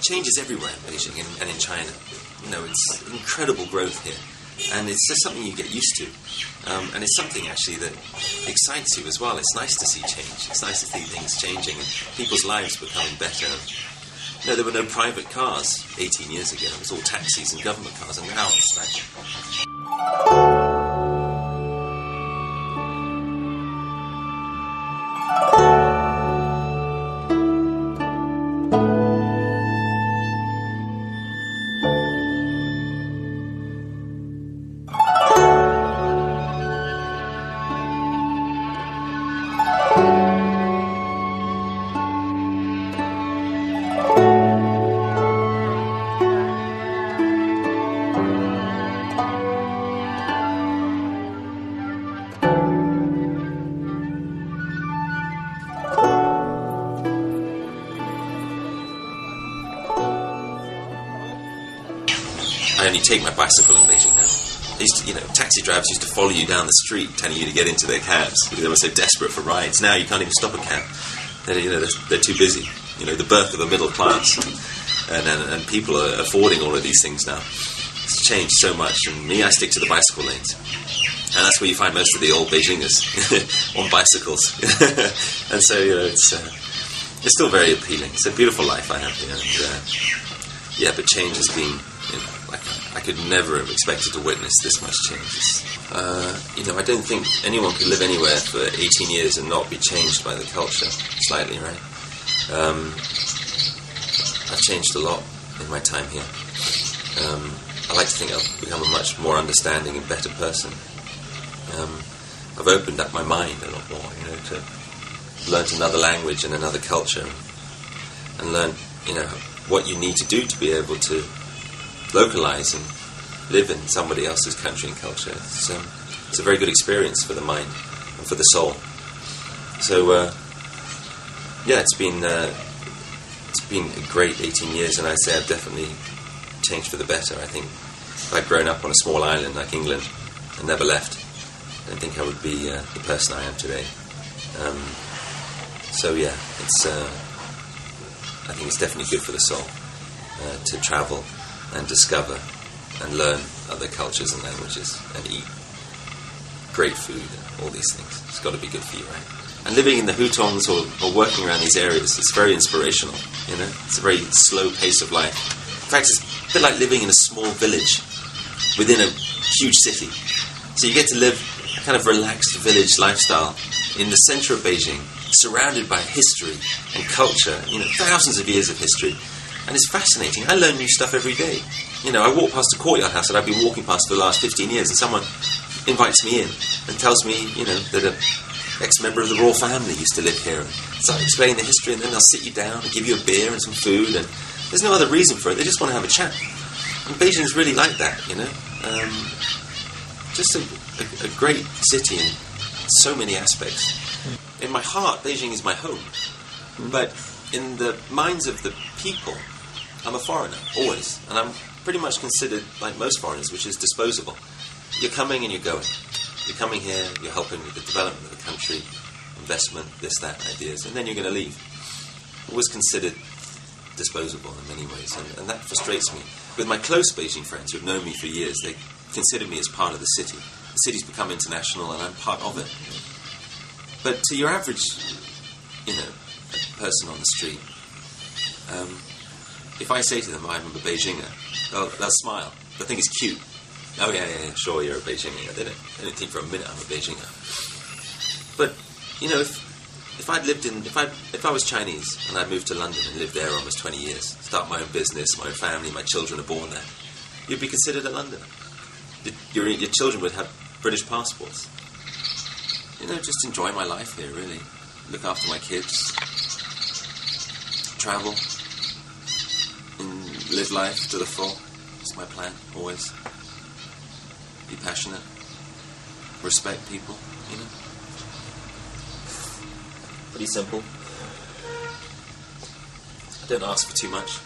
change is everywhere in Beijing and in China. You know, it's incredible growth here. And it's just something you get used to. And it's something, actually, that excites you as well. It's nice to see change. It's nice to see things changing and people's lives becoming better. You know, there were no private cars 18 years ago. It was all taxis and government cars. And now it's like... I only take my bicycle in Beijing now. They used to, you know, taxi drivers used to follow you down the street, telling you to get into their cabs because they were so desperate for rides. Now you can't even stop a cab. They're too busy. You know, the birth of a middle class, and people are affording all of these things now. It's changed so much. And me, I stick to the bicycle lanes, and that's where you find most of the old Beijingers on bicycles. And so, you know, it's still very appealing. It's a beautiful life I have here. And, but change has been, you know, I could never have expected to witness this much change. You know, I don't think anyone could live anywhere for 18 years and not be changed by the culture slightly, right? I've changed a lot in my time here. I like to think I've become a much more understanding and better person. I've opened up my mind a lot more, you know, to learn another language and another culture, and learn, you know, what you need to do to be able to localize and live in somebody else's country and culture. It's a very good experience for the mind and for the soul. So it's been a great 18 years, and I'd say I've definitely changed for the better. I think if I'd grown up on a small island like England and never left, I don't think I would be the person I am today. I think it's definitely good for the soul to travel and discover and learn other cultures and languages and eat great food and all these things. It's got to be good for you, right? And living in the hutongs or working around these areas, it's very inspirational, you know? It's a very slow pace of life. In fact, it's a bit like living in a small village within a huge city. So you get to live a kind of relaxed village lifestyle in the center of Beijing, surrounded by history and culture, you know, thousands of years of history. And it's fascinating. I learn new stuff every day. You know, I walk past a courtyard house that I've been walking past for the last 15 years, and someone invites me in and tells me, you know, that an ex-member of the royal family used to live here. And start explaining the history, and then they'll sit you down and give you a beer and some food, and there's no other reason for it. They just want to have a chat. And Beijing's really like that, you know. Just a great city in so many aspects. In my heart, Beijing is my home. But in the minds of the people, I'm a foreigner, always. And I'm pretty much considered like most foreigners, which is disposable. You're coming and you're going. You're coming here, you're helping with the development of the country, investment, this, that, ideas, and then you're going to leave. Always considered disposable in many ways, and that frustrates me. With my close Beijing friends who have known me for years, they consider me as part of the city. The city's become international and I'm part of it. But to your average, you know, person on the street, if I say to them, I'm a Beijinger, they'll smile. They'll think it's cute. Oh yeah, sure, you're a Beijinger. They don't think for a minute I'm a Beijinger. But, you know, if I was Chinese and I moved to London and lived there almost 20 years, start my own business, my own family, my children are born there, you'd be considered a Londoner. Your children would have British passports. You know, just enjoy my life here, really. Look after my kids. Travel. And live life to the full. That's my plan, always. Be passionate. Respect people, you know. Pretty simple. I don't ask for too much.